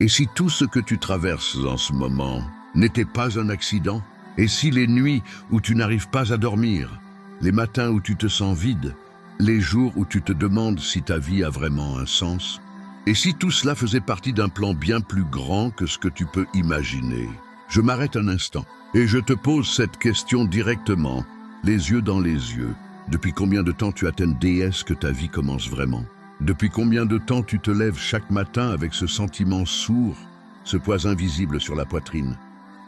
Et si tout ce que tu traverses en ce moment n'était pas un accident? Et si les nuits où tu n'arrives pas à dormir, les matins où tu te sens vide, les jours où tu te demandes si ta vie a vraiment un sens? Et si tout cela faisait partie d'un plan bien plus grand que ce que tu peux imaginer? Je m'arrête un instant et je te pose cette question directement, les yeux dans les yeux. Depuis combien de temps tu attends déesse que ta vie commence vraiment? Depuis combien de temps tu te lèves chaque matin avec ce sentiment sourd, ce poids invisible sur la poitrine?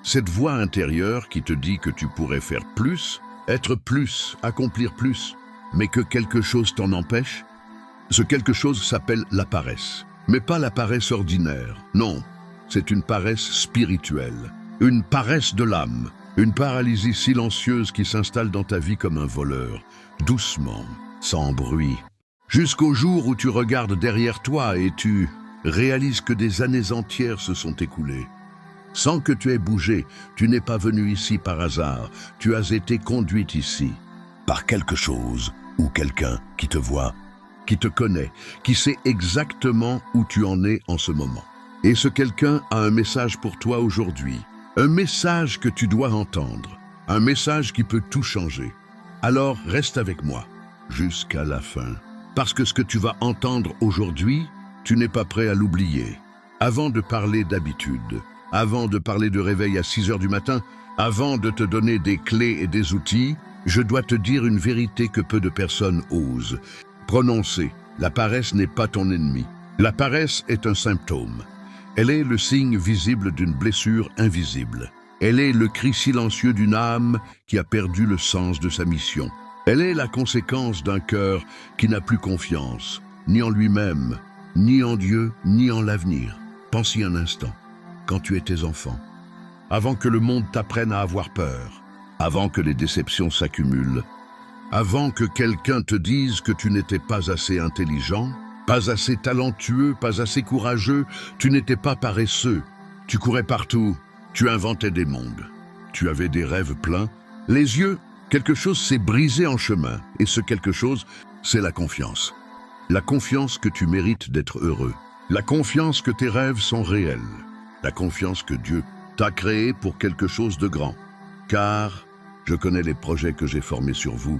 Cette voix intérieure qui te dit que tu pourrais faire plus, être plus, accomplir plus, mais que quelque chose t'en empêche? Ce quelque chose s'appelle la paresse. Mais pas la paresse ordinaire, non. C'est une paresse spirituelle, une paresse de l'âme, une paralysie silencieuse qui s'installe dans ta vie comme un voleur, doucement, sans bruit. Jusqu'au jour où tu regardes derrière toi et tu réalises que des années entières se sont écoulées. Sans que tu aies bougé, tu n'es pas venu ici par hasard, tu as été conduite ici par quelque chose ou quelqu'un qui te voit, qui te connaît, qui sait exactement où tu en es en ce moment. Et ce quelqu'un a un message pour toi aujourd'hui, un message que tu dois entendre, un message qui peut tout changer. Alors reste avec moi jusqu'à la fin, parce que ce que tu vas entendre aujourd'hui, tu n'es pas prêt à l'oublier. Avant de parler d'habitude, avant de parler de réveil à 6 heures du matin, avant de te donner des clés et des outils, je dois te dire une vérité que peu de personnes osent prononcer. La paresse n'est pas ton ennemi. La paresse est un symptôme. Elle est le signe visible d'une blessure invisible. Elle est le cri silencieux d'une âme qui a perdu le sens de sa mission. Elle est la conséquence d'un cœur qui n'a plus confiance, ni en lui-même, ni en Dieu, ni en l'avenir. Pense-y un instant. Quand tu étais enfant, avant que le monde t'apprenne à avoir peur, avant que les déceptions s'accumulent, avant que quelqu'un te dise que tu n'étais pas assez intelligent, pas assez talentueux, pas assez courageux, tu n'étais pas paresseux, tu courais partout, tu inventais des mondes, tu avais des rêves pleins, les yeux, quelque chose s'est brisé en chemin, et ce quelque chose, c'est la confiance. La confiance que tu mérites d'être heureux, la confiance que tes rêves sont réels. La confiance que Dieu t'a créé pour quelque chose de grand. Car je connais les projets que j'ai formés sur vous,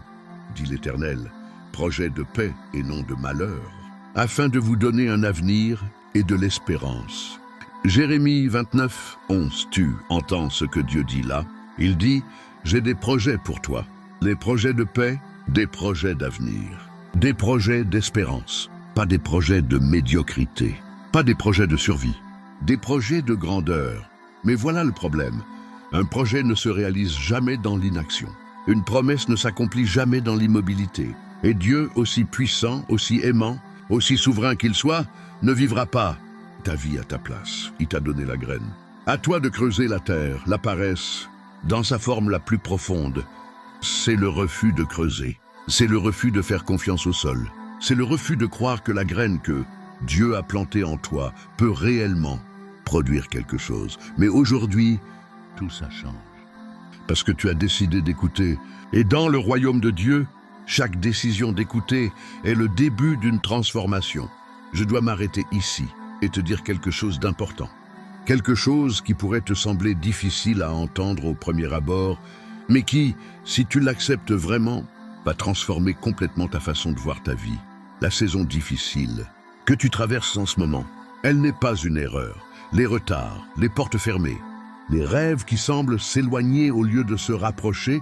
dit l'Éternel, projets de paix et non de malheur, afin de vous donner un avenir et de l'espérance. Jérémie 29, 11, tu entends ce que Dieu dit là. Il dit, j'ai des projets pour toi, les projets de paix, des projets d'avenir, des projets d'espérance, pas des projets de médiocrité, pas des projets de survie. Des projets de grandeur. Mais voilà le problème. Un projet ne se réalise jamais dans l'inaction. Une promesse ne s'accomplit jamais dans l'immobilité. Et Dieu, aussi puissant, aussi aimant, aussi souverain qu'il soit, ne vivra pas ta vie à ta place. Il t'a donné la graine. À toi de creuser la terre, la paresse, dans sa forme la plus profonde. C'est le refus de creuser. C'est le refus de faire confiance au sol. C'est le refus de croire que la graine que Dieu a plantée en toi peut réellement produire quelque chose. Mais aujourd'hui, tout ça change. Parce que tu as décidé d'écouter. Et dans le royaume de Dieu, chaque décision d'écouter est le début d'une transformation. Je dois m'arrêter ici et te dire quelque chose d'important. Quelque chose qui pourrait te sembler difficile à entendre au premier abord, mais qui, si tu l'acceptes vraiment, va transformer complètement ta façon de voir ta vie. La saison difficile que tu traverses en ce moment, elle n'est pas une erreur. Les retards, les portes fermées, les rêves qui semblent s'éloigner au lieu de se rapprocher,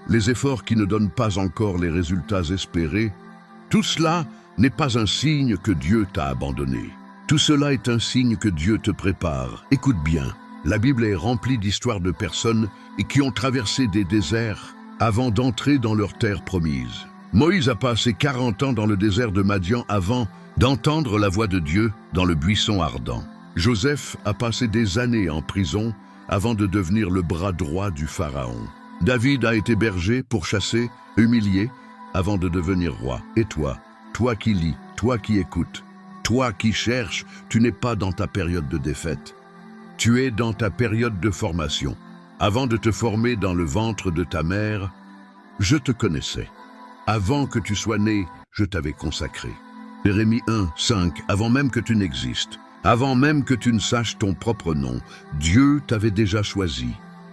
les efforts qui ne donnent pas encore les résultats espérés, tout cela n'est pas un signe que Dieu t'a abandonné. Tout cela est un signe que Dieu te prépare. Écoute bien, la Bible est remplie d'histoires de personnes qui ont traversé des déserts avant d'entrer dans leur terre promise. Moïse a passé 40 ans dans le désert de Madian avant d'entendre la voix de Dieu dans le buisson ardent. Joseph a passé des années en prison avant de devenir le bras droit du Pharaon. David a été berger pour chasser, humilié, avant de devenir roi. Et toi, toi qui lis, toi qui écoutes, toi qui cherches, tu n'es pas dans ta période de défaite. Tu es dans ta période de formation. Avant de te former dans le ventre de ta mère, je te connaissais. Avant que tu sois né, je t'avais consacré. Jérémie 1, 5, avant même que tu n'existes. Avant même que tu ne saches ton propre nom, Dieu t'avait déjà choisi.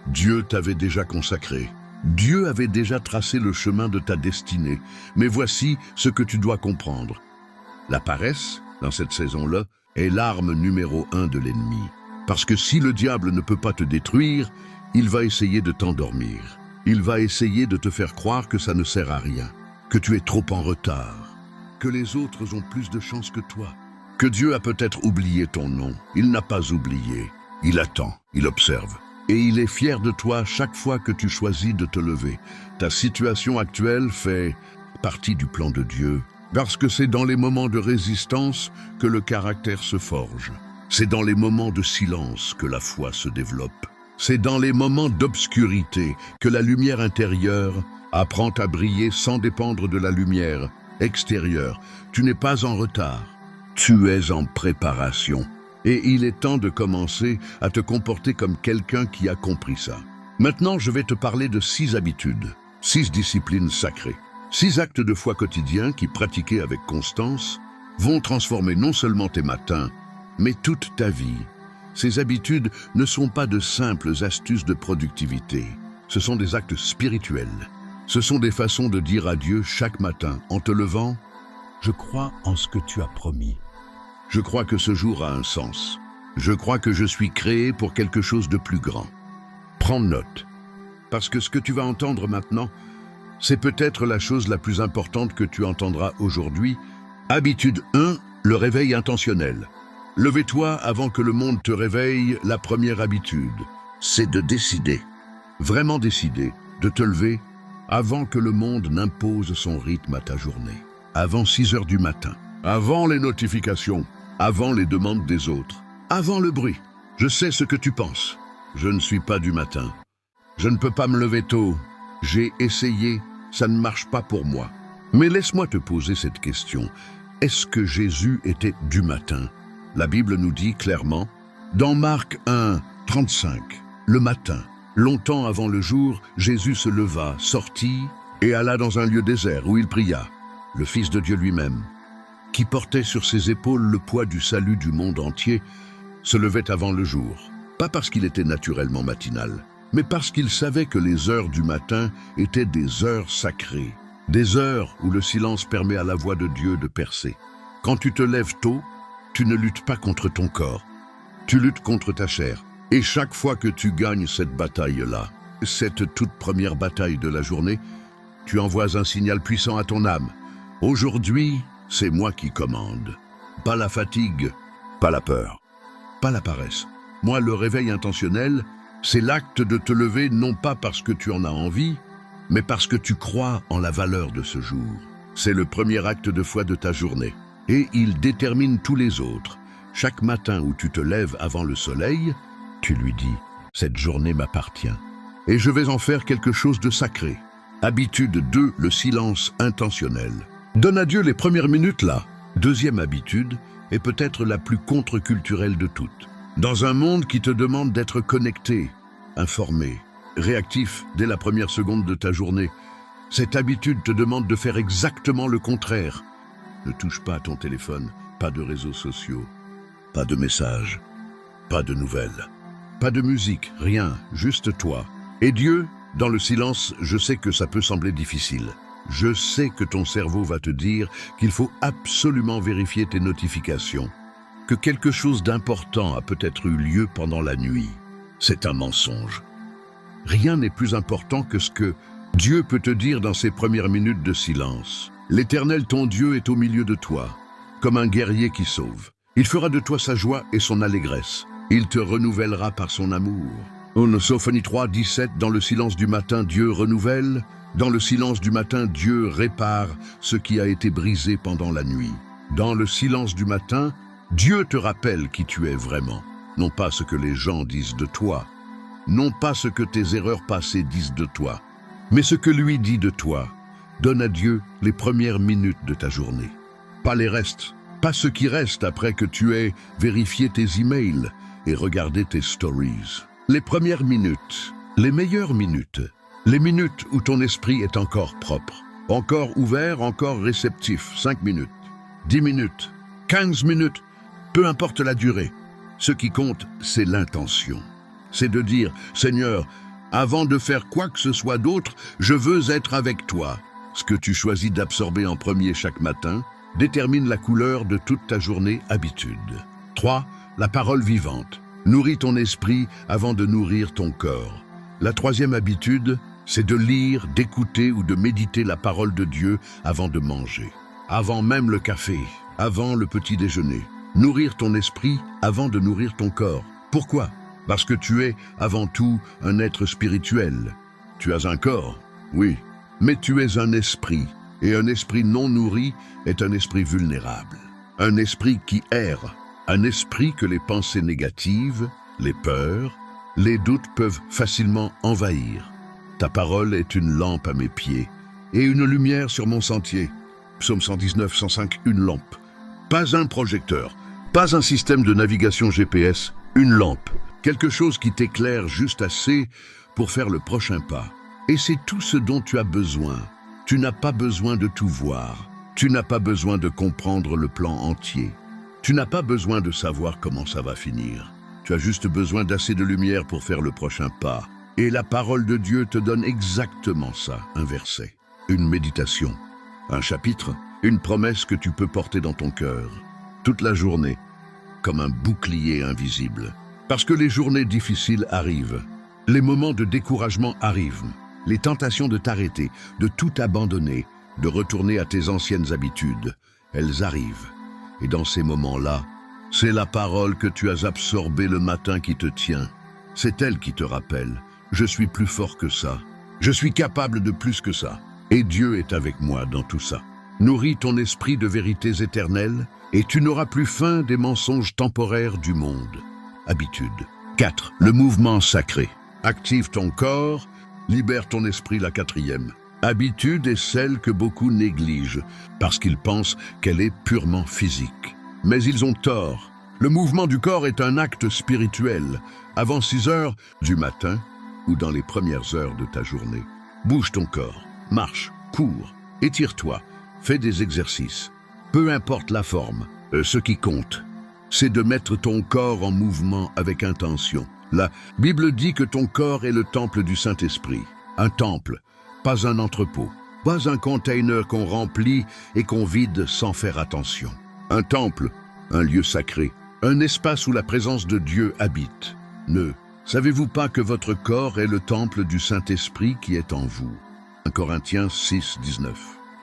Dieu t'avait déjà consacré. Dieu avait déjà tracé le chemin de ta destinée. Mais voici ce que tu dois comprendre. La paresse, dans cette saison-là, est l'arme numéro 1 de l'ennemi. Parce que si le diable ne peut pas te détruire, il va essayer de t'endormir. Il va essayer de te faire croire que ça ne sert à rien, que tu es trop en retard, que les autres ont plus de chance que toi, que Dieu a peut-être oublié ton nom. Il n'a pas oublié. Il attend, il observe. Et il est fier de toi chaque fois que tu choisis de te lever. Ta situation actuelle fait partie du plan de Dieu, parce que c'est dans les moments de résistance que le caractère se forge. C'est dans les moments de silence que la foi se développe. C'est dans les moments d'obscurité que la lumière intérieure apprend à briller sans dépendre de la lumière extérieure. Tu n'es pas en retard, tu es en préparation. Et il est temps de commencer à te comporter comme quelqu'un qui a compris ça. Maintenant, je vais te parler de 6 habitudes, 6 disciplines sacrées. 6 actes de foi quotidiens qui, pratiqués avec constance, vont transformer non seulement tes matins, mais toute ta vie. Ces habitudes ne sont pas de simples astuces de productivité. Ce sont des actes spirituels. Ce sont des façons de dire à Dieu chaque matin, en te levant, « Je crois en ce que tu as promis. Je crois que ce jour a un sens. Je crois que je suis créé pour quelque chose de plus grand. » Prends note, parce que ce que tu vas entendre maintenant, c'est peut-être la chose la plus importante que tu entendras aujourd'hui. Habitude 1, le réveil intentionnel. Levez-toi avant que le monde te réveille. La première habitude, c'est de décider, vraiment décider, de te lever avant que le monde n'impose son rythme à ta journée. Avant 6 heures du matin, avant les notifications, avant les demandes des autres, avant le bruit. Je sais ce que tu penses. Je ne suis pas du matin. Je ne peux pas me lever tôt. J'ai essayé, ça ne marche pas pour moi. Mais laisse-moi te poser cette question. Est-ce que Jésus était du matin ? La Bible nous dit clairement, dans Marc 1, 35, le matin, longtemps avant le jour, Jésus se leva, sortit et alla dans un lieu désert où il pria, le Fils de Dieu lui-même, qui portait sur ses épaules le poids du salut du monde entier, se levait avant le jour. Pas parce qu'il était naturellement matinal, mais parce qu'il savait que les heures du matin étaient des heures sacrées, des heures où le silence permet à la voix de Dieu de percer. Quand tu te lèves tôt, tu ne luttes pas contre ton corps, tu luttes contre ta chair. Et chaque fois que tu gagnes cette bataille-là, cette toute première bataille de la journée, tu envoies un signal puissant à ton âme. Aujourd'hui, c'est moi qui commande. Pas la fatigue, pas la peur, pas la paresse. Moi, le réveil intentionnel, c'est l'acte de te lever non pas parce que tu en as envie, mais parce que tu crois en la valeur de ce jour. C'est le premier acte de foi de ta journée. Et il détermine tous les autres. Chaque matin où tu te lèves avant le soleil, tu lui dis « Cette journée m'appartient et je vais en faire quelque chose de sacré. » Habitude 2, le silence intentionnel. Donne à Dieu les premières minutes là. Deuxième habitude est peut-être la plus contre-culturelle de toutes. Dans un monde qui te demande d'être connecté, informé, réactif dès la première seconde de ta journée, cette habitude te demande de faire exactement le contraire. Ne touche pas à ton téléphone, pas de réseaux sociaux, pas de messages, pas de nouvelles, pas de musique, rien, juste toi. Et Dieu, dans le silence, je sais que ça peut sembler difficile. Je sais que ton cerveau va te dire qu'il faut absolument vérifier tes notifications, que quelque chose d'important a peut-être eu lieu pendant la nuit. C'est un mensonge. Rien n'est plus important que ce que Dieu peut te dire dans ces premières minutes de silence. L'Éternel, ton Dieu, est au milieu de toi, comme un guerrier qui sauve. Il fera de toi sa joie et son allégresse. Il te renouvellera par son amour. Sophonie 3, 17, dans le silence du matin, Dieu renouvelle. Dans le silence du matin, Dieu répare ce qui a été brisé pendant la nuit. Dans le silence du matin, Dieu te rappelle qui tu es vraiment. Non pas ce que les gens disent de toi, non pas ce que tes erreurs passées disent de toi, mais ce que lui dit de toi. Donne à Dieu les premières minutes de ta journée. Pas les restes, pas ce qui reste après que tu aies vérifié tes emails et regardé tes stories. Les premières minutes, les meilleures minutes, les minutes où ton esprit est encore propre, encore ouvert, encore réceptif. 5 minutes, 10 minutes, 15 minutes. Peu importe la durée. Ce qui compte, c'est l'intention. C'est de dire, Seigneur, avant de faire quoi que ce soit d'autre, je veux être avec toi. Ce que tu choisis d'absorber en premier chaque matin détermine la couleur de toute ta journée habitude. 3. La parole vivante. Nourris ton esprit avant de nourrir ton corps. La troisième habitude, c'est de lire, d'écouter ou de méditer la parole de Dieu avant de manger. Avant même le café, avant le petit déjeuner. Nourrir ton esprit avant de nourrir ton corps. Pourquoi? Parce que tu es, avant tout, un être spirituel. Tu as un corps, oui, mais tu es un esprit. Et un esprit non nourri est un esprit vulnérable. Un esprit qui erre. Un esprit que les pensées négatives, les peurs, les doutes peuvent facilement envahir. Ta parole est une lampe à mes pieds et une lumière sur mon sentier. Psaume 119, 105, une lampe. Pas un projecteur, pas un système de navigation GPS, une lampe. Quelque chose qui t'éclaire juste assez pour faire le prochain pas. Et c'est tout ce dont tu as besoin. Tu n'as pas besoin de tout voir. Tu n'as pas besoin de comprendre le plan entier. Tu n'as pas besoin de savoir comment ça va finir. Tu as juste besoin d'assez de lumière pour faire le prochain pas. Et la parole de Dieu te donne exactement ça, un verset, une méditation, un chapitre, une promesse que tu peux porter dans ton cœur, toute la journée, comme un bouclier invisible. Parce que les journées difficiles arrivent, les moments de découragement arrivent, les tentations de t'arrêter, de tout abandonner, de retourner à tes anciennes habitudes, elles arrivent. Et dans ces moments-là, c'est la parole que tu as absorbée le matin qui te tient. C'est elle qui te rappelle, je suis plus fort que ça, je suis capable de plus que ça. Et Dieu est avec moi dans tout ça. Nourris ton esprit de vérités éternelles et tu n'auras plus faim des mensonges temporaires du monde. Habitude. 4. Le mouvement sacré. Active ton corps, libère ton esprit, la quatrième. Habitude est celle que beaucoup négligent parce qu'ils pensent qu'elle est purement physique. Mais ils ont tort. Le mouvement du corps est un acte spirituel. Avant 6 heures du matin ou dans les premières heures de ta journée. Bouge ton corps, marche, cours, étire-toi, fais des exercices. Peu importe la forme, ce qui compte, c'est de mettre ton corps en mouvement avec intention. La Bible dit que ton corps est le temple du Saint-Esprit. Un temple, pas un entrepôt, pas un container qu'on remplit et qu'on vide sans faire attention. Un temple, un lieu sacré, un espace où la présence de Dieu habite. Ne savez-vous pas que votre corps est le temple du Saint-Esprit qui est en vous? 1 Corinthiens 6, 19.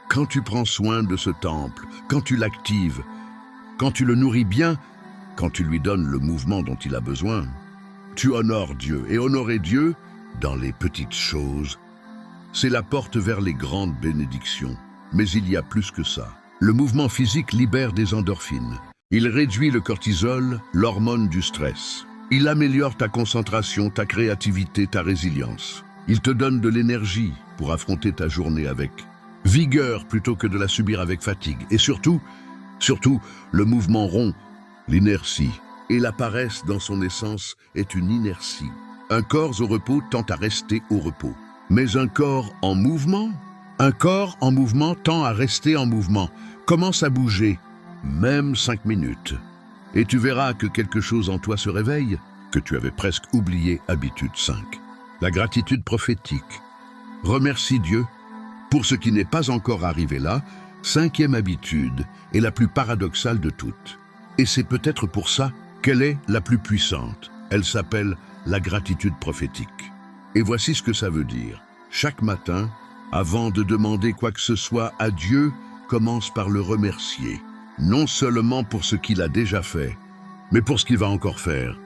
Quand tu prends soin de ce temple, quand tu l'actives, quand tu le nourris bien, quand tu lui donnes le mouvement dont il a besoin, tu honores Dieu. Et honorer Dieu, dans les petites choses, c'est la porte vers les grandes bénédictions. Mais il y a plus que ça. Le mouvement physique libère des endorphines. Il réduit le cortisol, l'hormone du stress. Il améliore ta concentration, ta créativité, ta résilience. Il te donne de l'énergie pour affronter ta journée avec vigueur plutôt que de la subir avec fatigue. Et surtout, le mouvement rond, l'inertie. Et la paresse dans son essence est une inertie. Un corps au repos tend à rester au repos. Mais un corps en mouvement tend à rester en mouvement. Commence à bouger, même 5 minutes. Et tu verras que quelque chose en toi se réveille, que tu avais presque oublié. Habitude 5. La gratitude prophétique. Remercie Dieu pour ce qui n'est pas encore arrivé là. 5e habitude est la plus paradoxale de toutes. Et c'est peut-être pour ça qu'elle est la plus puissante. Elle s'appelle la gratitude prophétique. Et voici ce que ça veut dire. Chaque matin, avant de demander quoi que ce soit à Dieu, commence par le remercier. Non seulement pour ce qu'il a déjà fait, mais pour ce qu'il va encore faire.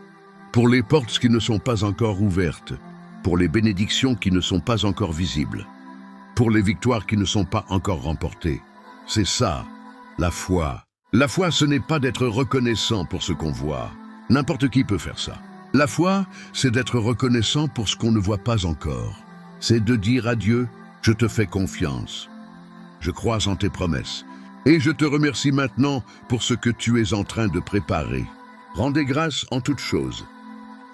Pour les portes qui ne sont pas encore ouvertes, pour les bénédictions qui ne sont pas encore visibles, pour les victoires qui ne sont pas encore remportées. C'est ça, la foi. La foi, ce n'est pas d'être reconnaissant pour ce qu'on voit. N'importe qui peut faire ça. La foi, c'est d'être reconnaissant pour ce qu'on ne voit pas encore. C'est de dire à Dieu, je te fais confiance. Je crois en tes promesses. Et je te remercie maintenant pour ce que tu es en train de préparer. Rendez grâce en toutes choses,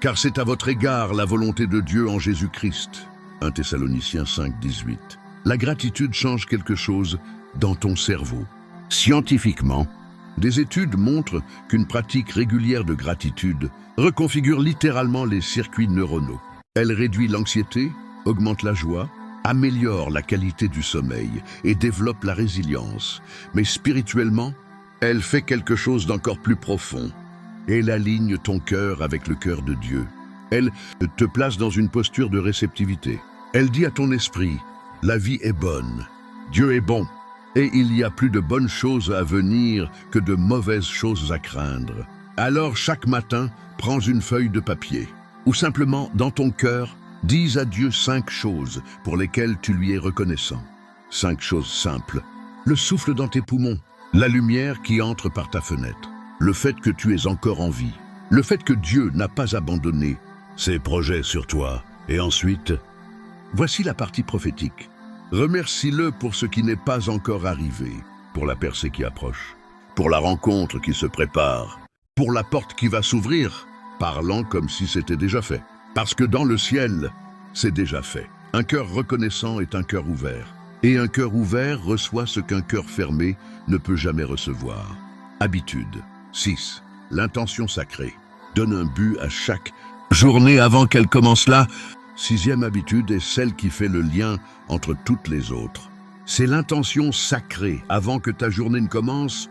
car c'est à votre égard la volonté de Dieu en Jésus-Christ. 1 Thessaloniciens 5, 18. La gratitude change quelque chose dans ton cerveau. Scientifiquement, Des études montrent qu'une pratique régulière de gratitude reconfigure littéralement les circuits neuronaux. Elle réduit l'anxiété, augmente la joie, améliore la qualité du sommeil et développe la résilience. Mais spirituellement, elle fait quelque chose d'encore plus profond. Elle aligne ton cœur avec le cœur de Dieu. Elle te place dans une posture de réceptivité. Elle dit à ton esprit, la vie est bonne, Dieu est bon, et il y a plus de bonnes choses à venir que de mauvaises choses à craindre. Alors chaque matin, prends une feuille de papier, ou simplement dans ton cœur, dis à Dieu 5 choses pour lesquelles tu lui es reconnaissant. 5 choses simples. Le souffle dans tes poumons, la lumière qui entre par ta fenêtre, le fait que tu es encore en vie, le fait que Dieu n'a pas abandonné ses projets sur toi. Et ensuite, voici la partie prophétique. Remercie-le pour ce qui n'est pas encore arrivé, pour la percée qui approche, pour la rencontre qui se prépare, pour la porte qui va s'ouvrir, parlant comme si c'était déjà fait. Parce que dans le ciel, c'est déjà fait. Un cœur reconnaissant est un cœur ouvert. Et un cœur ouvert reçoit ce qu'un cœur fermé ne peut jamais recevoir. Habitude. 6. L'intention sacrée. Donne un but à chaque journée avant qu'elle commence là. 6e habitude est celle qui fait le lien entre toutes les autres. C'est l'intention sacrée avant que ta journée ne commence,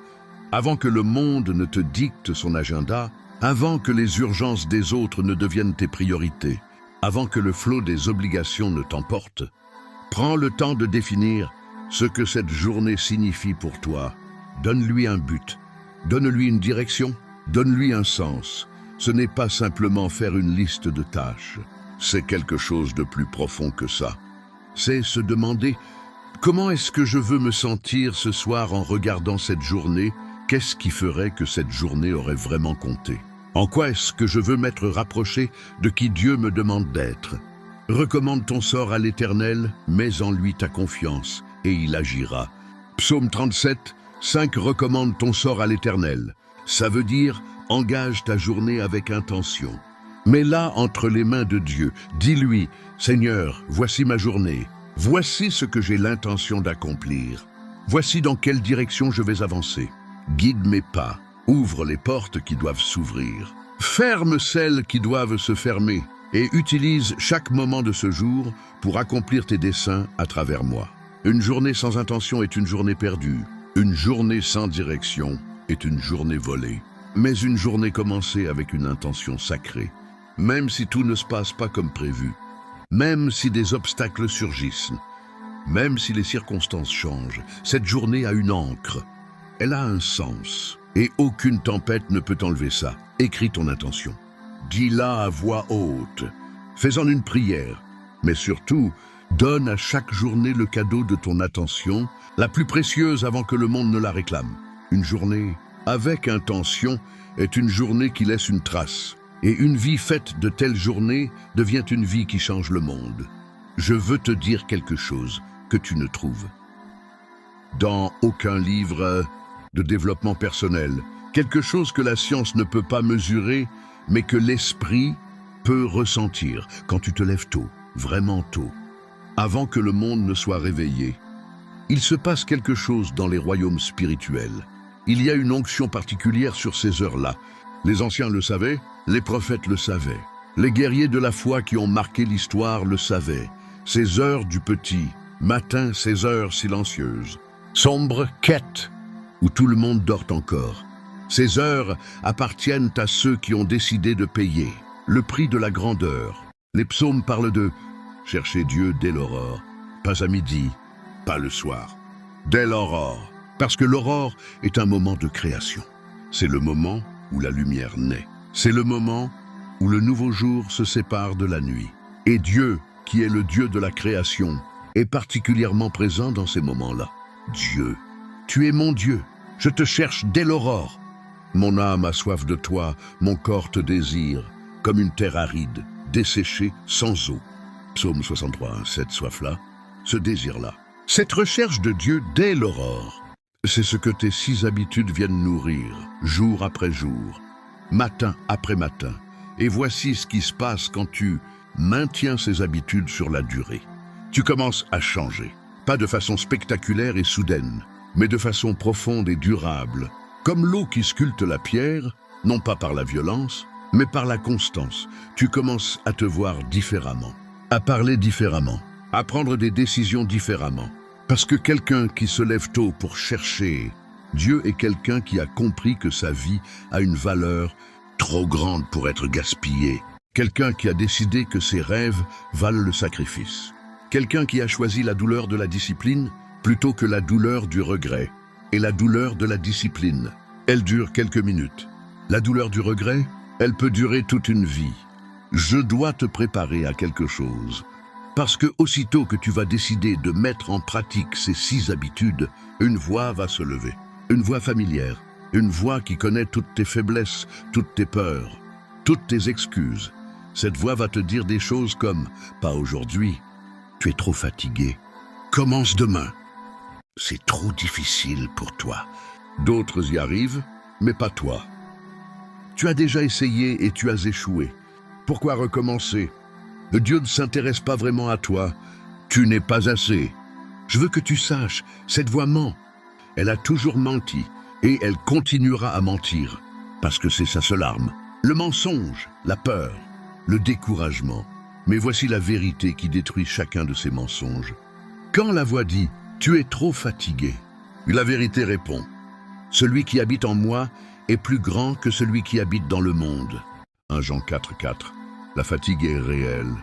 avant que le monde ne te dicte son agenda, avant que les urgences des autres ne deviennent tes priorités, avant que le flot des obligations ne t'emporte. Prends le temps de définir ce que cette journée signifie pour toi. Donne-lui un but, donne-lui une direction, donne-lui un sens. Ce n'est pas simplement faire une liste de tâches, c'est quelque chose de plus profond que ça. C'est se demander « Comment est-ce que je veux me sentir ce soir en regardant cette journée ? Qu'est-ce qui ferait que cette journée aurait vraiment compté ? En quoi est-ce que je veux m'être rapproché de qui Dieu me demande d'être ? Recommande ton sort à l'Éternel, mets en lui ta confiance, et il agira. » Psaume 37, 5 recommande ton sort à l'Éternel. Ça veut dire engage ta journée avec intention. Mets-la entre les mains de Dieu. Dis-lui, Seigneur, voici ma journée. Voici ce que j'ai l'intention d'accomplir. Voici dans quelle direction je vais avancer. Guide mes pas. Ouvre les portes qui doivent s'ouvrir. Ferme celles qui doivent se fermer. Et utilise chaque moment de ce jour pour accomplir tes desseins à travers moi. Une journée sans intention est une journée perdue. Une journée sans direction est une journée volée. Mais une journée commencée avec une intention sacrée, même si tout ne se passe pas comme prévu, même si des obstacles surgissent, même si les circonstances changent, cette journée a une encre. Elle a un sens, et aucune tempête ne peut enlever ça. Écris ton intention. Dis-la à voix haute. Fais-en une prière, mais surtout, donne à chaque journée le cadeau de ton attention, la plus précieuse avant que le monde ne la réclame. Une journée avec intention est une journée qui laisse une trace. Et une vie faite de telles journées devient une vie qui change le monde. Je veux te dire quelque chose que tu ne trouves dans aucun livre de développement personnel. Quelque chose que la science ne peut pas mesurer, mais que l'esprit peut ressentir quand tu te lèves tôt, vraiment tôt, avant que le monde ne soit réveillé. Il se passe quelque chose dans les royaumes spirituels. Il y a une onction particulière sur ces heures-là. Les anciens le savaient, les prophètes le savaient. Les guerriers de la foi qui ont marqué l'histoire le savaient. Ces heures du petit matin, ces heures silencieuses, sombres quêtes, où tout le monde dort encore. Ces heures appartiennent à ceux qui ont décidé de payer le prix de la grandeur. Les psaumes parlent de « chercher Dieu dès l'aurore », pas à midi, pas le soir. Dès l'aurore, parce que l'aurore est un moment de création. C'est le moment où la lumière naît. C'est le moment où le nouveau jour se sépare de la nuit. Et Dieu, qui est le Dieu de la création, est particulièrement présent dans ces moments-là. Dieu, tu es mon Dieu, je te cherche dès l'aurore. Mon âme a soif de toi, mon corps te désire, comme une terre aride, desséchée, sans eau. Psaume 63, cette soif-là, ce désir-là. Cette recherche de Dieu dès l'aurore, c'est ce que tes 6 habitudes viennent nourrir, jour après jour, matin après matin. Et voici ce qui se passe quand tu maintiens ces habitudes sur la durée. Tu commences à changer, pas de façon spectaculaire et soudaine, mais de façon profonde et durable, Comme l'eau qui sculpte la pierre, non pas par la violence, mais par la constance, tu commences à te voir différemment, à parler différemment, à prendre des décisions différemment. Parce que quelqu'un qui se lève tôt pour chercher Dieu est quelqu'un qui a compris que sa vie a une valeur trop grande pour être gaspillée. Quelqu'un qui a décidé que ses rêves valent le sacrifice. Quelqu'un qui a choisi la douleur de la discipline plutôt que la douleur du regret. Et la douleur de la discipline, elle dure quelques minutes. La douleur du regret, elle peut durer toute une vie. Je dois te préparer à quelque chose. Parce que aussitôt que tu vas décider de mettre en pratique ces 6 habitudes, une voix va se lever. Une voix familière, une voix qui connaît toutes tes faiblesses, toutes tes peurs, toutes tes excuses. Cette voix va te dire des choses comme « Pas aujourd'hui, tu es trop fatigué. Commence demain. C'est trop difficile pour toi. » D'autres y arrivent, mais pas toi. Tu as déjà essayé et tu as échoué. Pourquoi recommencer? Dieu ne s'intéresse pas vraiment à toi. Tu n'es pas assez. Je veux que tu saches, cette voix ment. Elle a toujours menti et elle continuera à mentir parce que c'est sa seule arme. Le mensonge, la peur, le découragement. Mais voici la vérité qui détruit chacun de ces mensonges. Quand la voix dit « Tu es trop fatigué », la vérité répond « Celui qui habite en moi est plus grand que celui qui habite dans le monde. » 1 Jean 4,4. La fatigue est réelle,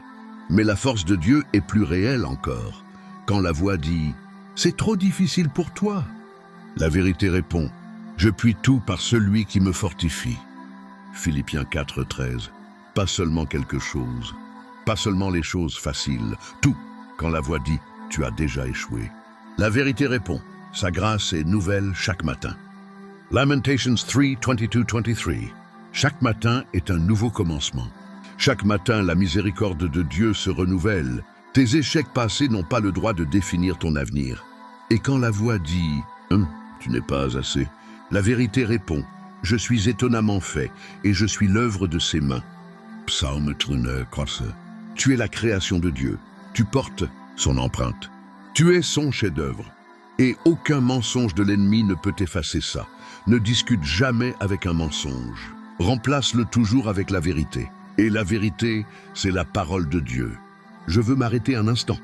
mais la force de Dieu est plus réelle encore. Quand la voix dit « C'est trop difficile pour toi », la vérité répond « Je puis tout par celui qui me fortifie. » Philippiens 4,13. Pas seulement quelque chose, pas seulement les choses faciles, tout. Quand la voix dit « Tu as déjà échoué », la vérité répond « Sa grâce est nouvelle chaque matin. » Lamentations 3:22-23. Chaque matin est un nouveau commencement. Chaque matin, la miséricorde de Dieu se renouvelle. Tes échecs passés n'ont pas le droit de définir ton avenir. Et quand la voix dit « Tu n'es pas assez », la vérité répond « Je suis étonnamment fait et je suis l'œuvre de ses mains. » Psaume 3. Tu es la création de Dieu. Tu portes son empreinte. Tu es son chef-d'œuvre. Et aucun mensonge de l'ennemi ne peut effacer ça. Ne discute jamais avec un mensonge. Remplace-le toujours avec la vérité. Et la vérité, c'est la parole de Dieu. Je veux m'arrêter un instant.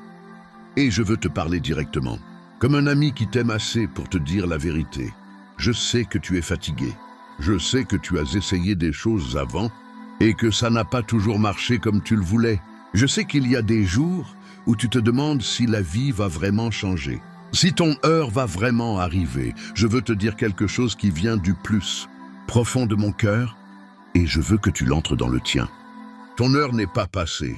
Et je veux te parler directement. Comme un ami qui t'aime assez pour te dire la vérité. Je sais que tu es fatigué. Je sais que tu as essayé des choses avant et que ça n'a pas toujours marché comme tu le voulais. Je sais qu'il y a des jours où tu te demandes si la vie va vraiment changer. Si ton heure va vraiment arriver. Je veux te dire quelque chose qui vient du plus profond de mon cœur et je veux que tu l'entres dans le tien. Ton heure n'est pas passée.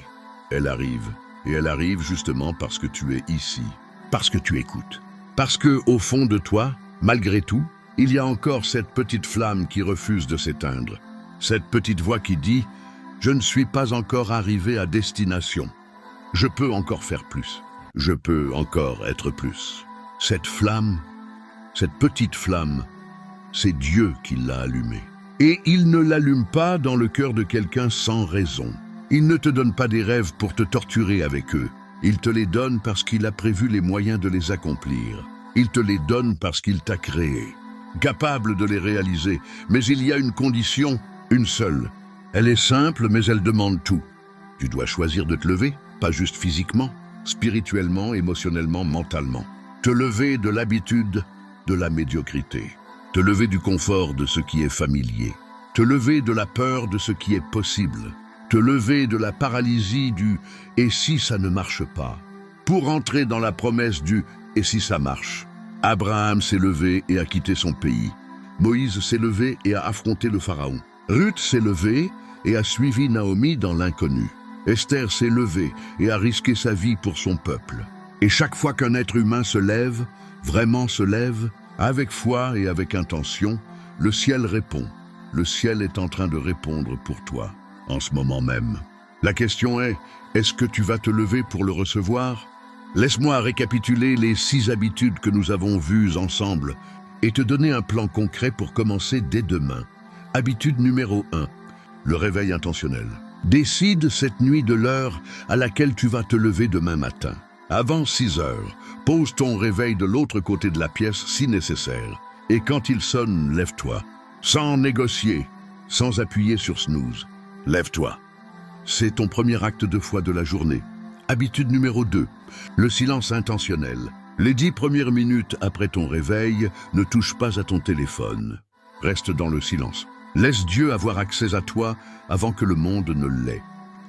Elle arrive. Et elle arrive justement parce que tu es ici. Parce que tu écoutes. Parce que, au fond de toi, malgré tout, il y a encore cette petite flamme qui refuse de s'éteindre. Cette petite voix qui dit « Je ne suis pas encore arrivé à destination. Je peux encore faire plus. Je peux encore être plus. » Cette flamme, cette petite flamme, c'est Dieu qui l'a allumée. Et il ne l'allume pas dans le cœur de quelqu'un sans raison. Il ne te donne pas des rêves pour te torturer avec eux. Il te les donne parce qu'il a prévu les moyens de les accomplir. Il te les donne parce qu'il t'a créé, capable de les réaliser. Mais il y a une condition, une seule. Elle est simple, mais elle demande tout. Tu dois choisir de te lever, pas juste physiquement, spirituellement, émotionnellement, mentalement. Te lever de l'habitude, de la médiocrité. Te lever du confort de ce qui est familier. Te lever de la peur de ce qui est possible. Te lever de la paralysie du « et si ça ne marche pas ?» pour entrer dans la promesse du « et si ça marche ?» Abraham s'est levé et a quitté son pays. Moïse s'est levé et a affronté le Pharaon. Ruth s'est levée et a suivi Naomi dans l'inconnu. Esther s'est levée et a risqué sa vie pour son peuple. Et chaque fois qu'un être humain se lève, vraiment se lève, avec foi et avec intention, le ciel répond. Le ciel est en train de répondre pour toi, en ce moment même. La question est, est-ce que tu vas te lever pour le recevoir? Laisse-moi récapituler les 6 habitudes que nous avons vues ensemble et te donner un plan concret pour commencer dès demain. Habitude numéro 1, le réveil intentionnel. Décide cette nuit de l'heure à laquelle tu vas te lever demain matin. Avant 6 heures, pose ton réveil de l'autre côté de la pièce si nécessaire. Et quand il sonne, lève-toi. Sans négocier, sans appuyer sur snooze. Lève-toi. C'est ton premier acte de foi de la journée. Habitude numéro 2, le silence intentionnel. Les 10 premières minutes après ton réveil, ne touche pas à ton téléphone. Reste dans le silence. Laisse Dieu avoir accès à toi avant que le monde ne l'ait.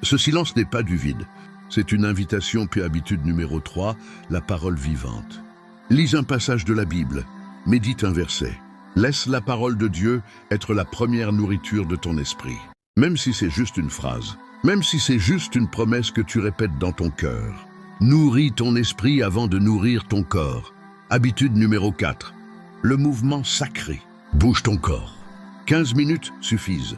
Ce silence n'est pas du vide. C'est une invitation, puis habitude numéro 3, la parole vivante. Lis un passage de la Bible. Médite un verset. Laisse la parole de Dieu être la première nourriture de ton esprit. Même si c'est juste une phrase, même si c'est juste une promesse que tu répètes dans ton cœur. Nourris ton esprit avant de nourrir ton corps. Habitude numéro 4. Le mouvement sacré. Bouge ton corps. 15 minutes suffisent.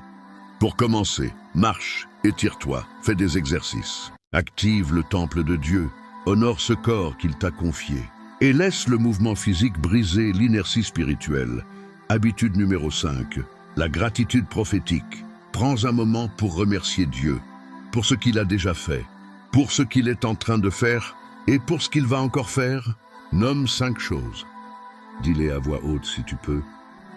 Pour commencer, marche, étire-toi, fais des exercices. Active le temple de Dieu. Honore ce corps qu'il t'a confié. Et laisse le mouvement physique briser l'inertie spirituelle. Habitude numéro 5. La gratitude prophétique. Prends un moment pour remercier Dieu, pour ce qu'il a déjà fait, pour ce qu'il est en train de faire et pour ce qu'il va encore faire. Nomme 5 choses. Dis-les à voix haute si tu peux.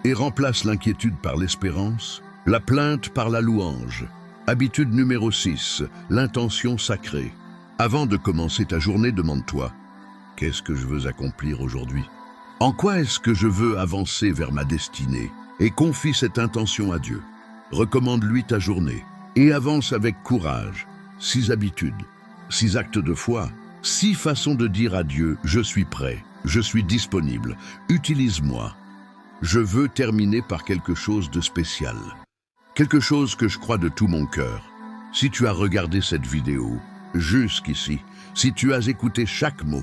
Et remplace l'inquiétude par l'espérance, la plainte par la louange. Habitude numéro 6. L'intention sacrée. Avant de commencer ta journée, demande-toi: qu'est-ce que je veux accomplir aujourd'hui? En quoi est-ce que je veux avancer vers ma destinée? Et confie cette intention à Dieu. Recommande-lui ta journée et avance avec courage. 6 habitudes, 6 actes de foi, 6 façons de dire à Dieu: je suis prêt, je suis disponible, utilise-moi. Je veux terminer par quelque chose de spécial, quelque chose que je crois de tout mon cœur. Si tu as regardé cette vidéo jusqu'ici, si tu as écouté chaque mot,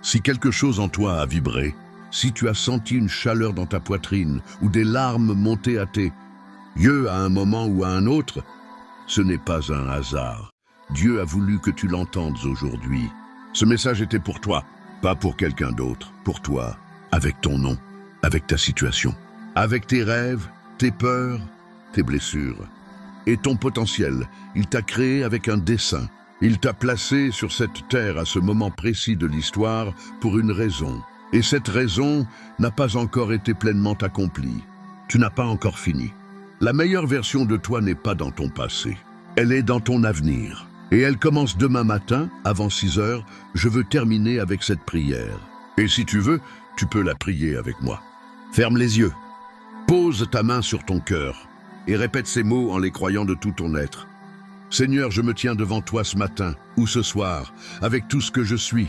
si quelque chose en toi a vibré, si tu as senti une chaleur dans ta poitrine ou des larmes monter à tes yeux à un moment ou à un autre, ce n'est pas un hasard. Dieu a voulu que tu l'entendes aujourd'hui. Ce message était pour toi, pas pour quelqu'un d'autre, pour toi, avec ton nom, avec ta situation, avec tes rêves, tes peurs, tes blessures. Et ton potentiel, il t'a créé avec un dessein. Il t'a placé sur cette terre à ce moment précis de l'histoire pour une raison. Et cette raison n'a pas encore été pleinement accomplie. Tu n'as pas encore fini. La meilleure version de toi n'est pas dans ton passé. Elle est dans ton avenir. Et elle commence demain matin, avant 6 heures. Je veux terminer avec cette prière. Et si tu veux, tu peux la prier avec moi. Ferme les yeux. Pose ta main sur ton cœur et répète ces mots en les croyant de tout ton être. Seigneur, je me tiens devant toi ce matin ou ce soir, avec tout ce que je suis,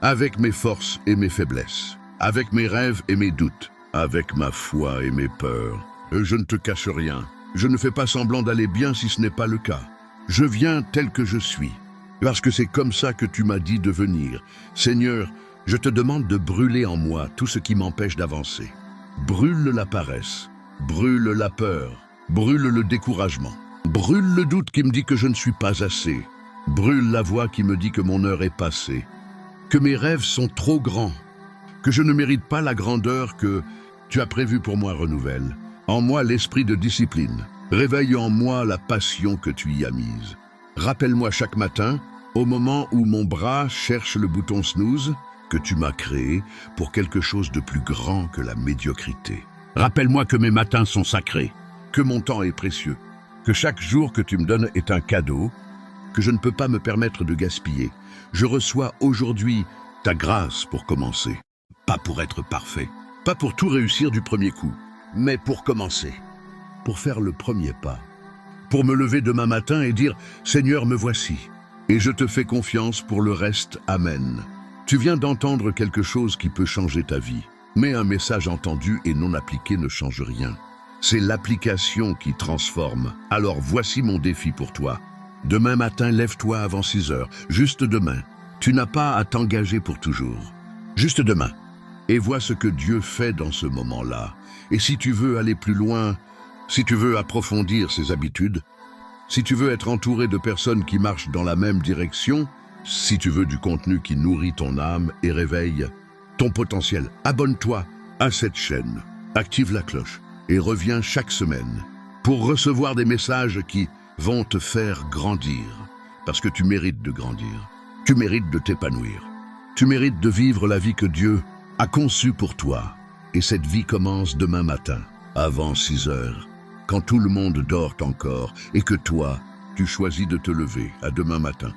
avec mes forces et mes faiblesses, avec mes rêves et mes doutes, avec ma foi et mes peurs. Je ne te cache rien. Je ne fais pas semblant d'aller bien si ce n'est pas le cas. Je viens tel que je suis, parce que c'est comme ça que tu m'as dit de venir. Seigneur, je te demande de brûler en moi tout ce qui m'empêche d'avancer. Brûle la paresse, brûle la peur, brûle le découragement, brûle le doute qui me dit que je ne suis pas assez, brûle la voix qui me dit que mon heure est passée, que mes rêves sont trop grands, que je ne mérite pas la grandeur que tu as prévue pour moi. Renouvelle en moi l'esprit de discipline. Réveille en moi la passion que tu y as mise. Rappelle-moi chaque matin, au moment où mon bras cherche le bouton snooze, que tu m'as créé pour quelque chose de plus grand que la médiocrité. Rappelle-moi que mes matins sont sacrés, que mon temps est précieux, que chaque jour que tu me donnes est un cadeau, que je ne peux pas me permettre de gaspiller. Je reçois aujourd'hui ta grâce pour commencer, pas pour être parfait, pas pour tout réussir du premier coup, mais pour commencer, pour faire le premier pas, pour me lever demain matin et dire « Seigneur, me voici ». Et je te fais confiance pour le reste. Amen. Tu viens d'entendre quelque chose qui peut changer ta vie. Mais un message entendu et non appliqué ne change rien. C'est l'application qui transforme. Alors voici mon défi pour toi. Demain matin, lève-toi avant 6 heures. Juste demain. Tu n'as pas à t'engager pour toujours. Juste demain. Et vois ce que Dieu fait dans ce moment-là. Et si tu veux aller plus loin, si tu veux approfondir ses habitudes, si tu veux être entouré de personnes qui marchent dans la même direction, si tu veux du contenu qui nourrit ton âme et réveille ton potentiel, abonne-toi à cette chaîne, active la cloche et reviens chaque semaine pour recevoir des messages qui vont te faire grandir. Parce que tu mérites de grandir, tu mérites de t'épanouir, tu mérites de vivre la vie que Dieu a conçue pour toi. Et cette vie commence demain matin, avant 6 heures, quand tout le monde dort encore et que toi, tu choisis de te lever à demain matin.